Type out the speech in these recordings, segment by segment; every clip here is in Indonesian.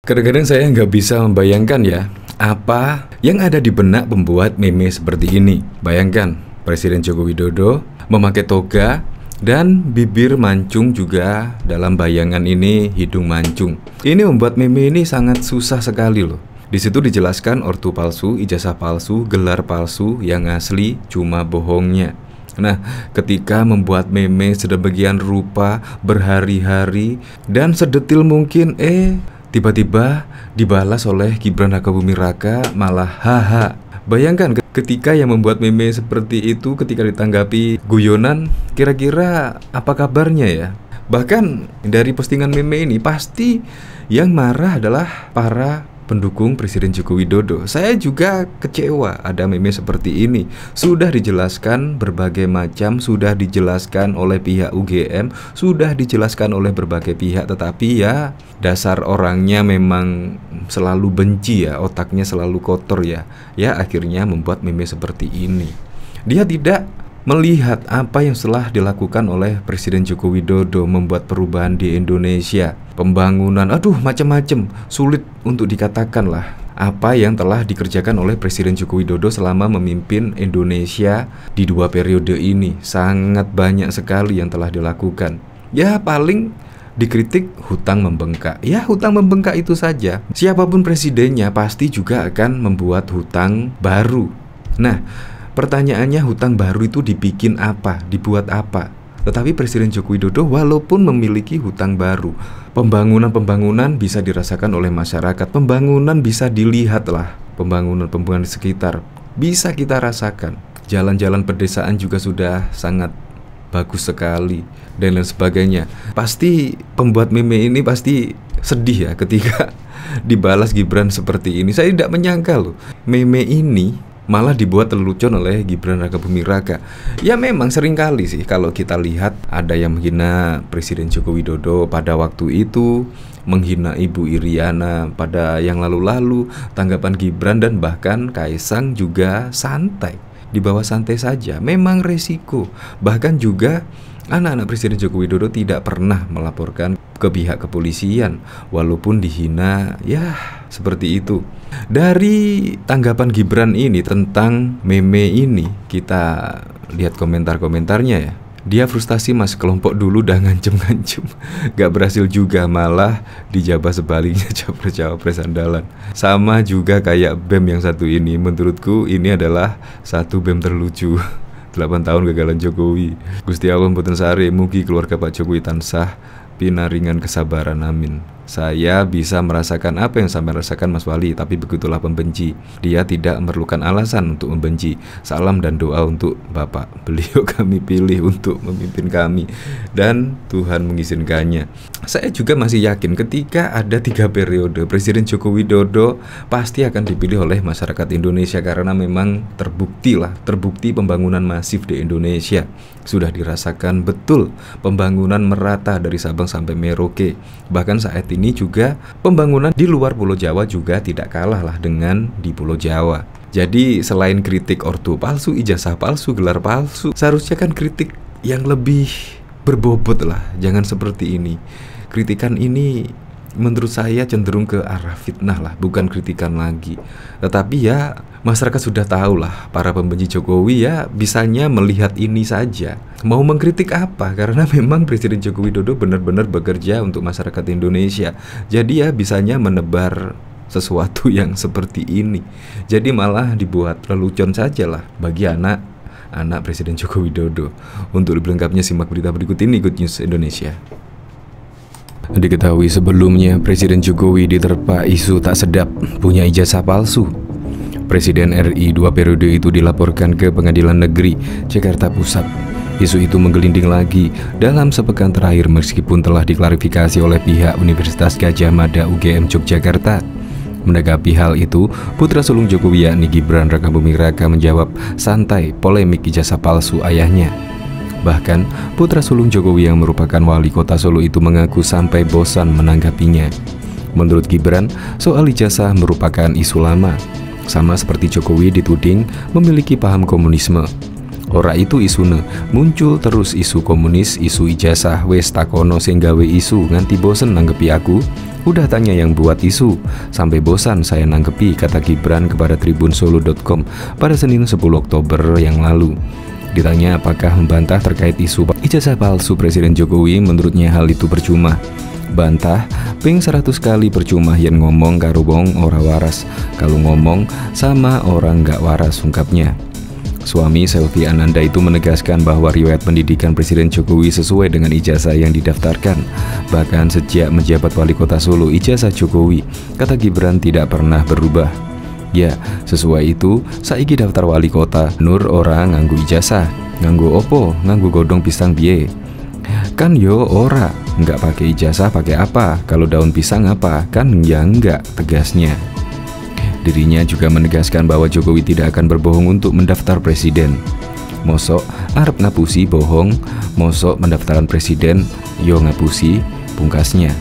Kadang-kadang saya nggak bisa membayangkan ya, apa yang ada di benak pembuat meme seperti ini. Bayangkan, Presiden Joko Widodo memakai toga dan bibir mancung juga dalam bayangan ini hidung mancung. Ini membuat meme ini sangat susah sekali loh. Di situ dijelaskan ortu palsu, ijazah palsu, gelar palsu, yang asli cuma bohongnya. Nah, ketika membuat meme sedemikian rupa berhari-hari dan sedetil mungkin, tiba-tiba dibalas oleh Gibran Rakabuming Raka malah haha. Bayangkan ketika yang membuat meme seperti itu ketika ditanggapi guyonan, kira-kira apa kabarnya ya? Bahkan dari postingan meme ini pasti yang marah adalah para pendukung Presiden Joko Widodo. Saya juga kecewa ada meme seperti ini. Sudah dijelaskan berbagai macam, sudah dijelaskan oleh pihak UGM, sudah dijelaskan oleh berbagai pihak, tetapi ya dasar orangnya memang selalu benci ya, otaknya selalu kotor ya. Ya akhirnya membuat meme seperti ini. Dia tidak melihat apa yang telah dilakukan oleh Presiden Joko Widodo, membuat perubahan di Indonesia, pembangunan, macam-macam, sulit untuk dikatakan lah apa yang telah dikerjakan oleh Presiden Joko Widodo selama memimpin Indonesia di 2 periode ini. Sangat banyak sekali yang telah dilakukan. Ya paling dikritik hutang membengkak. Ya hutang membengkak itu saja. Siapapun presidennya pasti juga akan membuat hutang baru. Nah, pertanyaannya hutang baru itu dibikin apa, dibuat apa? Tetapi Presiden Joko Widodo walaupun memiliki hutang baru, pembangunan bisa dirasakan oleh masyarakat, pembangunan bisa dilihat lah, pembangunan di sekitar bisa kita rasakan. Jalan-jalan pedesaan juga sudah sangat bagus sekali dan lain sebagainya. Pasti pembuat meme ini pasti sedih ya ketika dibalas Gibran seperti ini. Saya tidak menyangka loh, meme ini malah dibuat lelucon oleh Gibran Rakabuming Raka. Ya memang seringkali sih kalau kita lihat ada yang menghina Presiden Joko Widodo pada waktu itu, menghina Ibu Iriana pada yang lalu-lalu. Tanggapan Gibran dan bahkan Kaisang juga santai, dibawa santai saja. Memang resiko. Bahkan juga anak-anak Presiden Joko Widodo tidak pernah melaporkan ke pihak kepolisian walaupun dihina, ya seperti itu. Dari tanggapan Gibran ini tentang meme ini, kita lihat komentar-komentarnya ya. Dia frustasi mas, kelompok dulu udah ngancem-ngancem, gak berhasil juga, malah dijabah sebaliknya capres-cawapres andalan. Sama juga kayak BEM yang satu ini. Menurutku ini adalah satu BEM terlucu. 8 tahun gagalan Jokowi. Gusti Allah mboten sare, mugi keluarga Pak Jokowi tansah pinaringan kesabaran, amin. Saya bisa merasakan apa yang sampai rasakan Mas Wali, tapi begitulah pembenci. Dia tidak memerlukan alasan untuk membenci. Salam dan doa untuk Bapak. Beliau kami pilih untuk memimpin kami dan Tuhan mengizinkannya. Saya juga masih yakin ketika ada 3 periode Presiden Joko Widodo pasti akan dipilih oleh masyarakat Indonesia karena memang terbukti pembangunan masif di Indonesia. Sudah dirasakan betul pembangunan merata dari Sabang sampai Merauke. Bahkan saat ini juga pembangunan di luar Pulau Jawa juga tidak kalah lah dengan di Pulau Jawa. Jadi selain kritik ortu palsu, ijazah palsu, gelar palsu, seharusnya kan kritik yang lebih berbobot lah. Jangan seperti ini. Kritikan ini menurut saya cenderung ke arah fitnah lah, bukan kritikan lagi. Tetapi ya masyarakat sudah tahu lah, para pembenci Jokowi ya bisanya melihat ini saja. Mau mengkritik apa? Karena memang Presiden Joko Widodo benar-benar bekerja untuk masyarakat Indonesia. Jadi ya bisanya menebar sesuatu yang seperti ini. Jadi malah dibuat lelucon saja lah bagi anak Presiden Joko Widodo. Untuk lebih lengkapnya simak berita berikut ini, Good News Indonesia. Diketahui sebelumnya Presiden Jokowi diterpa isu tak sedap punya ijazah palsu. Presiden RI 2 periode itu dilaporkan ke Pengadilan Negeri Jakarta Pusat. Isu itu menggelinding lagi dalam sepekan terakhir meskipun telah diklarifikasi oleh pihak Universitas Gadjah Mada UGM Yogyakarta. Menanggapi hal itu, putra sulung Jokowi yakni Gibran Rakabuming Raka menjawab santai polemik ijazah palsu ayahnya. Bahkan, putra sulung Jokowi yang merupakan wali kota Solo itu mengaku sampai bosan menanggapinya. Menurut Gibran, soal ijazah merupakan isu lama. Sama seperti Jokowi dituding memiliki paham komunisme. Ora itu isune, muncul terus isu komunis, isu ijazah, wes takono sing gawe isu nganti bosen nanggepi aku. Udah tanya yang buat isu, sampai bosan saya nanggepi, kata Gibran kepada tribunsolo.com pada Senin 10 Oktober yang lalu. Ditanya apakah membantah terkait isu ijazah palsu Presiden Jokowi, menurutnya hal itu percuma. Bantah, ping 100 kali percuma yen ngomong karo wong ora waras. Kalau ngomong sama orang gak waras, ungkapnya. Suami Selvi Ananda itu menegaskan bahwa riwayat pendidikan Presiden Jokowi sesuai dengan ijazah yang didaftarkan. Bahkan sejak menjabat wali kota Solo, ijazah Jokowi, kata Gibran, tidak pernah berubah. Ya, sesuai itu, saiki daftar wali kota, nur ora nganggu ijazah. Nganggu opo? Nganggu godong pisang biye. Kan yo ora, nggak pakai ijazah pakai apa? Kalau daun pisang apa? Kan ya enggak, tegasnya. Dirinya juga menegaskan bahwa Jokowi tidak akan berbohong untuk mendaftar presiden. Mosok arep ngapusi bohong, mosok pendaftaran presiden yo ngapusi, pungkasnya.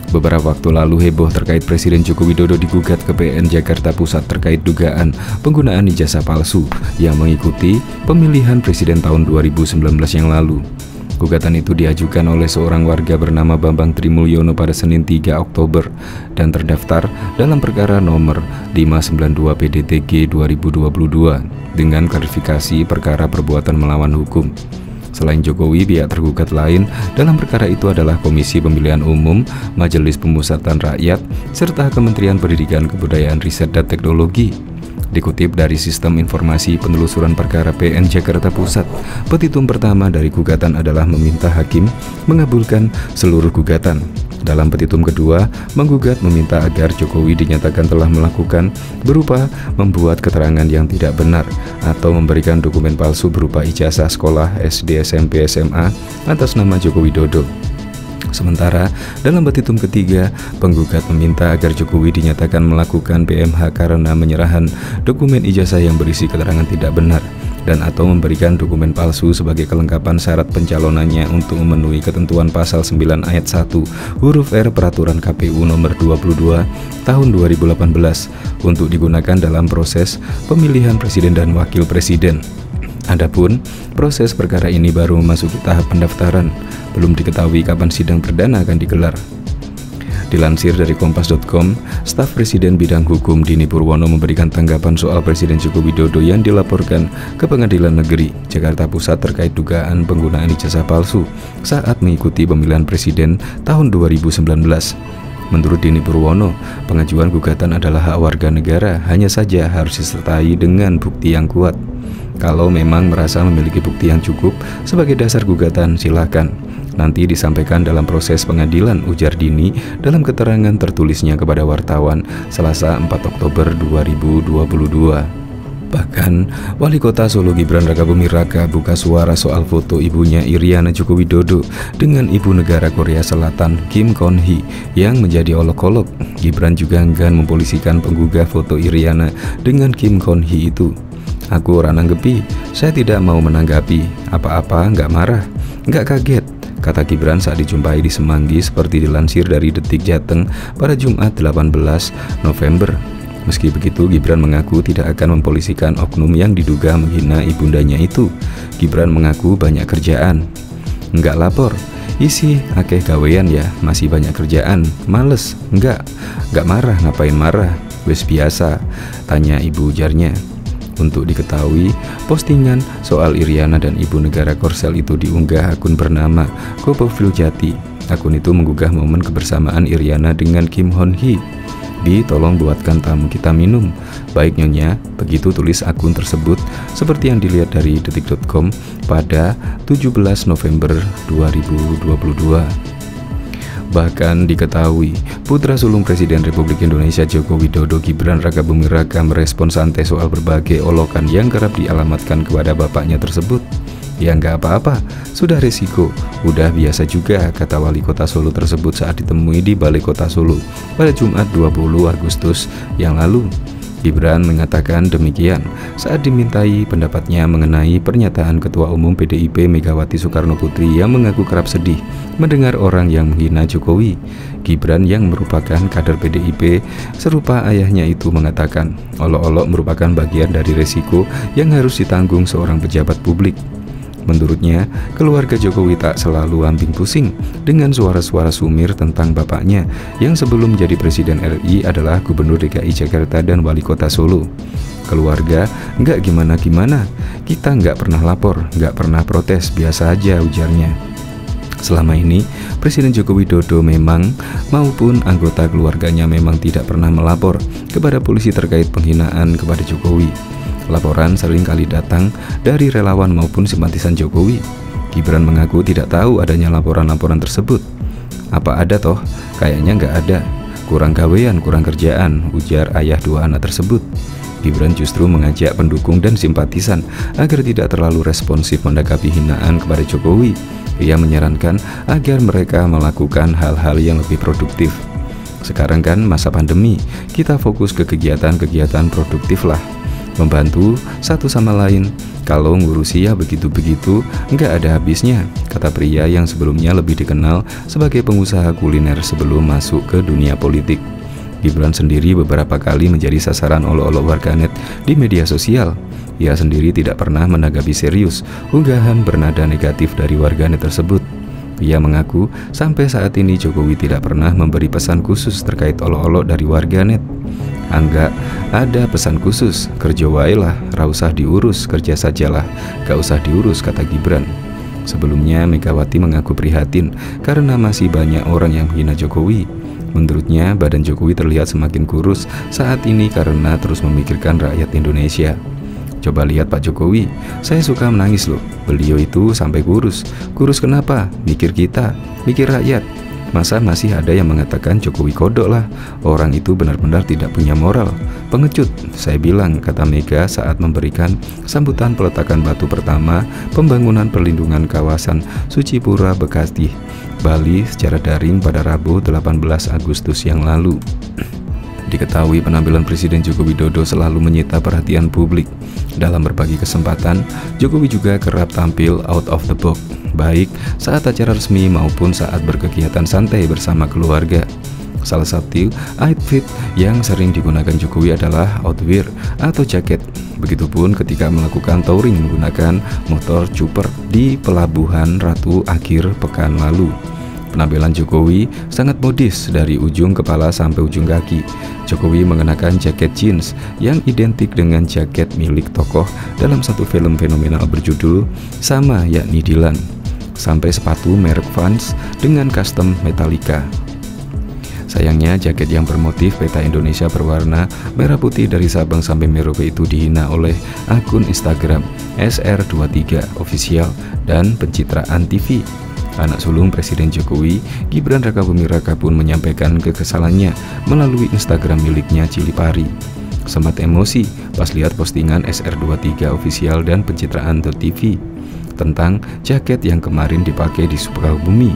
Beberapa waktu lalu heboh terkait Presiden Joko Widodo digugat ke PN Jakarta Pusat terkait dugaan penggunaan ijazah palsu yang mengikuti pemilihan presiden tahun 2019 yang lalu. Gugatan itu diajukan oleh seorang warga bernama Bambang Trimulyono pada Senin 3 Oktober dan terdaftar dalam perkara nomor 592 PDTG 2022 dengan klarifikasi perkara perbuatan melawan hukum. Selain Jokowi, pihak tergugat lain dalam perkara itu adalah Komisi Pemilihan Umum, Majelis Pemusatan Rakyat, serta Kementerian Pendidikan, Kebudayaan, Riset, dan Teknologi. Dikutip dari Sistem Informasi Penelusuran Perkara PN Jakarta Pusat, petitum pertama dari gugatan adalah meminta hakim mengabulkan seluruh gugatan. Dalam petitum kedua, menggugat meminta agar Jokowi dinyatakan telah melakukan berupa membuat keterangan yang tidak benar atau memberikan dokumen palsu berupa ijazah sekolah SD, SMP, SMA atas nama Joko Widodo. Sementara dalam petitum ketiga, penggugat meminta agar Jokowi dinyatakan melakukan PMH karena menyerahan dokumen ijazah yang berisi keterangan tidak benar dan atau memberikan dokumen palsu sebagai kelengkapan syarat pencalonannya untuk memenuhi ketentuan pasal 9 ayat 1 huruf R Peraturan KPU nomor 22 tahun 2018 untuk digunakan dalam proses pemilihan presiden dan wakil presiden. Adapun proses perkara ini baru memasuki tahap pendaftaran, belum diketahui kapan sidang perdana akan digelar. Dilansir dari Kompas.com, staf Presiden Bidang Hukum Dini Purwono memberikan tanggapan soal Presiden Joko Widodo yang dilaporkan ke Pengadilan Negeri Jakarta Pusat terkait dugaan penggunaan ijazah palsu saat mengikuti pemilihan presiden tahun 2019. Menurut Dini Purwono, pengajuan gugatan adalah hak warga negara, hanya saja harus disertai dengan bukti yang kuat. Kalau memang merasa memiliki bukti yang cukup sebagai dasar gugatan, silakan. Nanti disampaikan dalam proses pengadilan, ujar Dini dalam keterangan tertulisnya kepada wartawan Selasa 4 Oktober 2022. Bahkan, Wali Kota Solo Gibran Rakabuming Raka buka suara soal foto ibunya Iriana Joko Widodo dengan ibu negara Korea Selatan Kim Kon Hee yang menjadi olok-olok. Gibran juga enggan mempolisikan penggugah foto Iriana dengan Kim Kon Hee itu. Aku ora nanggepi, saya tidak mau menanggapi, apa-apa, nggak marah, nggak kaget, kata Gibran saat dijumpai di Semanggi seperti dilansir dari Detik Jateng pada Jumat 18 November. Meski begitu, Gibran mengaku tidak akan mempolisikan oknum yang diduga menghina ibundanya itu. Gibran mengaku banyak kerjaan. Enggak lapor, isi akeh gawean ya, masih banyak kerjaan, males, enggak marah, ngapain marah, wes biasa, tanya ibu ujarnya. Untuk diketahui, postingan soal Iriana dan ibu negara Korsel itu diunggah akun bernama Kopofil Jati. Akun itu menggugah momen kebersamaan Iriana dengan Kim Hon Hee. Bi, tolong buatkan tamu kita minum. Baik Nyonya, begitu tulis akun tersebut seperti yang dilihat dari detik.com pada 17 November 2022. Bahkan diketahui, putra sulung Presiden Republik Indonesia Joko Widodo Gibran Rakabuming Raka merespon santai soal berbagai olokan yang kerap dialamatkan kepada bapaknya tersebut. Ya nggak apa-apa, sudah resiko, udah biasa juga, kata Wali Kota Solo tersebut saat ditemui di Balai Kota Solo pada Jumat 20 Agustus yang lalu. Gibran mengatakan demikian saat dimintai pendapatnya mengenai pernyataan Ketua Umum PDIP Megawati Soekarno Putri yang mengaku kerap sedih mendengar orang yang menghina Jokowi. Gibran yang merupakan kader PDIP serupa ayahnya itu mengatakan, olok-olok merupakan bagian dari resiko yang harus ditanggung seorang pejabat publik. Menurutnya, keluarga Jokowi tak selalu ambing pusing dengan suara-suara sumir tentang bapaknya yang sebelum jadi Presiden RI adalah Gubernur DKI Jakarta dan Wali Kota Solo. Keluarga nggak gimana-gimana, kita nggak pernah lapor, nggak pernah protes, biasa aja, ujarnya. Selama ini, Presiden Joko Widodo memang maupun anggota keluarganya memang tidak pernah melapor kepada polisi terkait penghinaan kepada Jokowi. Laporan sering kali datang dari relawan maupun simpatisan Jokowi. Gibran mengaku tidak tahu adanya laporan-laporan tersebut. Apa ada toh? Kayaknya nggak ada. Kurang gawean, kurang kerjaan, ujar ayah dua anak tersebut. Gibran justru mengajak pendukung dan simpatisan agar tidak terlalu responsif menanggapi hinaan kepada Jokowi. Ia menyarankan agar mereka melakukan hal-hal yang lebih produktif. Sekarang kan masa pandemi, kita fokus ke kegiatan-kegiatan produktif lah. Membantu satu sama lain. Kalau ngurusi ya begitu-begitu, nggak ada habisnya, kata pria yang sebelumnya lebih dikenal sebagai pengusaha kuliner sebelum masuk ke dunia politik. Gibran sendiri beberapa kali menjadi sasaran olok-olok warganet di media sosial. Ia sendiri tidak pernah menanggapi serius unggahan bernada negatif dari warganet tersebut. Ia mengaku sampai saat ini Jokowi tidak pernah memberi pesan khusus terkait olok-olok dari warganet. Enggak ada pesan khusus, kerja wae lah, ra usah diurus, kerja sajalah, gak usah diurus, kata Gibran. Sebelumnya Megawati mengaku prihatin karena masih banyak orang yang menghina Jokowi. Menurutnya badan Jokowi terlihat semakin kurus saat ini karena terus memikirkan rakyat Indonesia. Coba lihat Pak Jokowi, saya suka menangis loh. Beliau itu sampai kurus. Kurus kenapa? Mikir kita, mikir rakyat. Masa masih ada yang mengatakan Jokowi kodok lah. Orang itu benar-benar tidak punya moral. Pengecut, saya bilang, kata Mega saat memberikan sambutan peletakan batu pertama pembangunan perlindungan kawasan Sucipura Bekasi, Bali secara daring pada Rabu 18 Agustus yang lalu. Diketahui penampilan Presiden Joko Widodo selalu menyita perhatian publik. Dalam berbagai kesempatan, Jokowi juga kerap tampil out of the box, baik saat acara resmi maupun saat berkegiatan santai bersama keluarga. Salah satu outfit yang sering digunakan Jokowi adalah outwear atau jaket. Begitupun ketika melakukan touring menggunakan motor Chopper di Pelabuhan Ratu akhir pekan lalu. Penampilan Jokowi sangat modis dari ujung kepala sampai ujung kaki. Jokowi mengenakan jaket jeans yang identik dengan jaket milik tokoh dalam satu film fenomenal berjudul sama, yakni Dylan. Sampai sepatu merek Vans dengan custom Metallica. Sayangnya jaket yang bermotif peta Indonesia berwarna merah putih dari Sabang sampai Merauke itu dihina oleh akun Instagram SR23 Official dan Pencitraan TV. Anak sulung Presiden Jokowi, Gibran Rakabuming Raka pun menyampaikan kekesalannya melalui Instagram miliknya Cilipari. Sempat emosi pas lihat postingan SR23 Official dan Pencitraan TV tentang jaket yang kemarin dipakai di Sukabumi.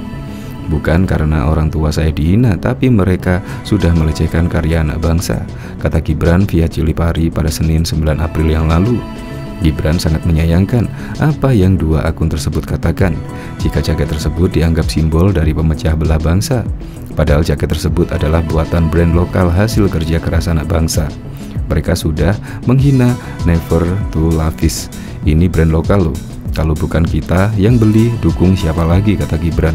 Bukan karena orang tua saya dihina, tapi mereka sudah melecehkan karya anak bangsa, kata Gibran via Cilipari pada Senin 9 April yang lalu. Gibran sangat menyayangkan apa yang dua akun tersebut katakan, jika jaket tersebut dianggap simbol dari pemecah belah bangsa. Padahal jaket tersebut adalah buatan brand lokal hasil kerja keras anak bangsa. Mereka sudah menghina Never to Lavis. Ini brand lokal loh. Kalau bukan kita yang beli, dukung siapa lagi, kata Gibran.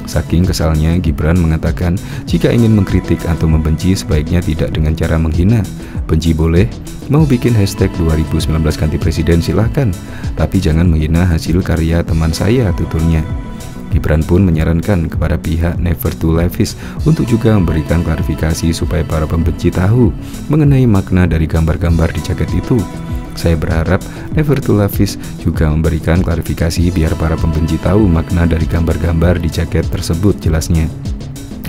Saking kesalnya, Gibran mengatakan jika ingin mengkritik atau membenci sebaiknya tidak dengan cara menghina. Benci boleh, mau bikin hashtag 2019 ganti presiden silahkan, tapi jangan menghina hasil karya teman saya, tuturnya. Gibran pun menyarankan kepada pihak Never to Lavis untuk juga memberikan klarifikasi supaya para pembenci tahu mengenai makna dari gambar-gambar di jaket itu. Saya berharap Never to Lavis juga memberikan klarifikasi biar para pembenci tahu makna dari gambar-gambar di jaket tersebut, jelasnya.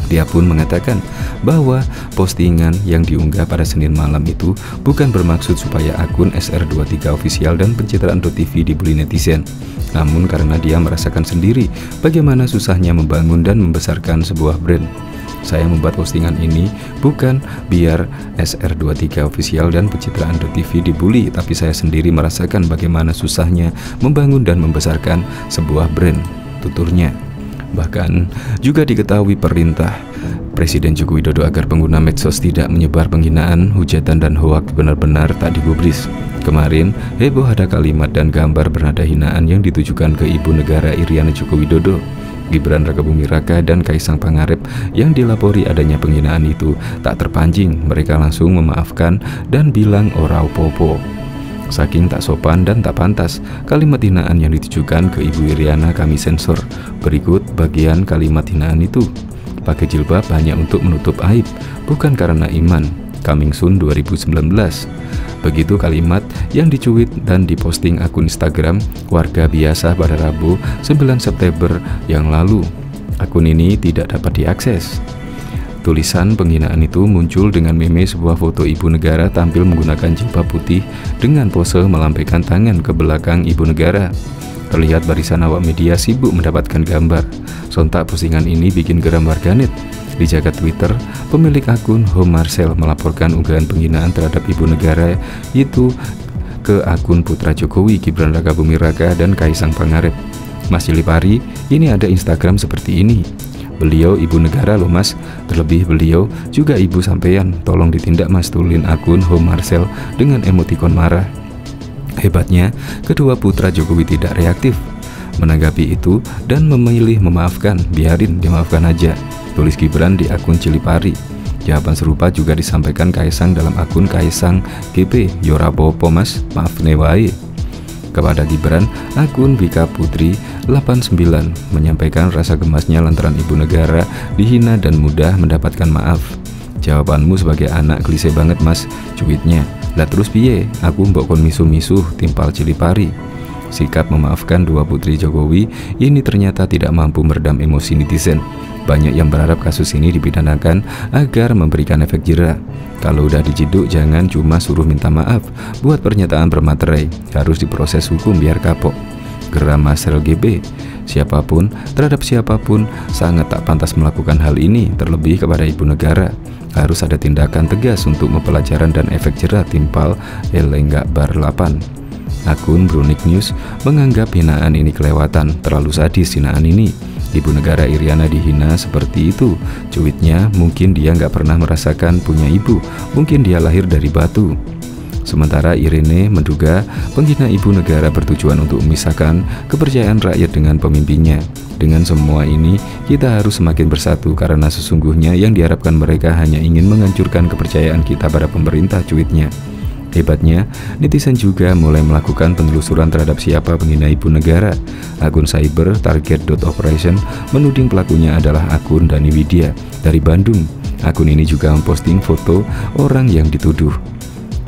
Dia pun mengatakan bahwa postingan yang diunggah pada Senin malam itu bukan bermaksud supaya akun SR23 Official dan Pencitraan TV dibully netizen, namun karena dia merasakan sendiri bagaimana susahnya membangun dan membesarkan sebuah brand. Saya membuat postingan ini bukan biar SR23 Official dan Pencitraan TV dibully, tapi saya sendiri merasakan bagaimana susahnya membangun dan membesarkan sebuah brand, tuturnya. Bahkan juga diketahui perintah Presiden Joko Widodo agar pengguna medsos tidak menyebar penghinaan, hujatan dan hoaks benar-benar tak digubris. Kemarin, heboh ada kalimat dan gambar bernada hinaan yang ditujukan ke Ibu Negara Iriana Joko Widodo, Gibran Rakabuming Raka, dan Kaisang Pangarep yang dilapori adanya penghinaan itu. Tak terpancing, mereka langsung memaafkan dan bilang ora opo-opo. Saking tak sopan dan tak pantas, kalimat hinaan yang ditujukan ke Ibu Iriana kami sensor. Berikut bagian kalimat hinaan itu. Pakai jilbab hanya untuk menutup aib, bukan karena iman. Coming soon 2019. Begitu kalimat yang dicuit dan diposting akun Instagram Warga Biasa pada Rabu 9 September yang lalu. Akun ini tidak dapat diakses. Tulisan penghinaan itu muncul dengan meme sebuah foto ibu negara tampil menggunakan jilbab putih dengan pose melambaikan tangan ke belakang ibu negara. Terlihat barisan awak media sibuk mendapatkan gambar. Sontak postingan ini bikin geram warganet. Di jagat Twitter, pemilik akun Home Marcel melaporkan unggahan penghinaan terhadap ibu negara itu ke akun putra Jokowi, Gibran Rakabuming Raka, dan Kaisang Pangarep. Mas Cilipari, ini ada Instagram seperti ini. Beliau ibu negara loh mas, terlebih beliau juga ibu sampean. Tolong ditindak mas, tulin akun Home Marcel dengan emotikon marah. Hebatnya, kedua putra Jokowi tidak reaktif menanggapi itu dan memilih memaafkan. Biarin, dimaafkan aja, tulis Gibran di akun Cilipari. Jawaban serupa juga disampaikan Kaisang dalam akun Kaisang GP. Yora popo mas, maaf newae. Kepada Gibran, akun Bika Putri 89 menyampaikan rasa gemasnya lantaran ibu negara dihina dan mudah mendapatkan maaf. Jawabanmu sebagai anak klise banget mas, cuitnya. Lah terus piye, aku mbok kon misuh-misuh timpal Cilipari. Sikap memaafkan dua putri Jokowi ini ternyata tidak mampu meredam emosi netizen. Banyak yang berharap kasus ini dipidanakan agar memberikan efek jera. Kalau udah diciduk jangan cuma suruh minta maaf, buat pernyataan bermaterai, harus diproses hukum biar kapok. Geram Mas LGB, siapapun terhadap siapapun sangat tak pantas melakukan hal ini, terlebih kepada ibu negara. Harus ada tindakan tegas untuk mempelajaran dan efek jera timpal Elenggak Bar 8. Akun Brunik News menganggap hinaan ini kelewatan, terlalu sadis hinaan ini. Ibu negara Iriana dihina seperti itu. Cuitnya, mungkin dia nggak pernah merasakan punya ibu, mungkin dia lahir dari batu. Sementara Irene menduga penghina ibu negara bertujuan untuk memisahkan kepercayaan rakyat dengan pemimpinnya. Dengan semua ini, kita harus semakin bersatu karena sesungguhnya yang diharapkan mereka hanya ingin menghancurkan kepercayaan kita pada pemerintah, cuitnya. Hebatnya, netizen juga mulai melakukan penelusuran terhadap siapa penghina ibu negara. Akun cyber target.operation menuding pelakunya adalah akun Dani Widya dari Bandung. Akun ini juga memposting foto orang yang dituduh.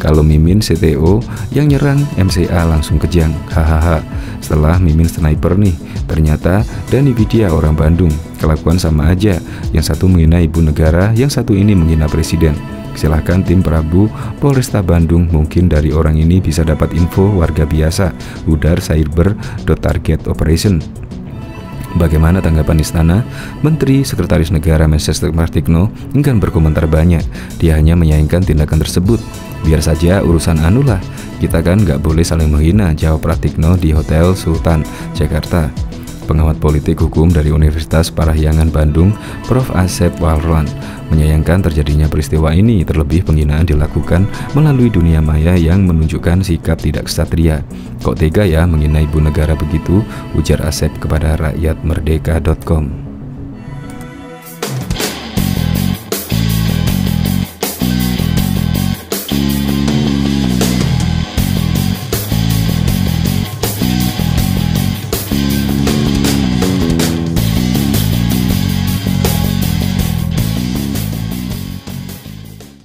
Kalau Mimin CTO yang nyerang MCA langsung kejang, hahaha. Setelah Mimin sniper nih, ternyata Dani Widya orang Bandung. Kelakuan sama aja, yang satu menghina ibu negara, yang satu ini menghina presiden. Silahkan tim Prabu Polresta Bandung, mungkin dari orang ini bisa dapat info warga biasa. Udar cyber.target operation. Bagaimana tanggapan istana? Menteri Sekretaris Negara Mensesnek Martikno enggan berkomentar banyak. Dia hanya menyayangkan tindakan tersebut. Biar saja urusan anulah, kita kan nggak boleh saling menghina, jawab Pratikno di Hotel Sultan, Jakarta. Pengamat politik hukum dari Universitas Parahyangan Bandung, Prof. Asep Walron, menyayangkan terjadinya peristiwa ini, terlebih penghinaan dilakukan melalui dunia maya yang menunjukkan sikap tidak ksatria. Kok tega ya menghina ibu negara begitu, ujar Asep kepada rakyatmerdeka.com.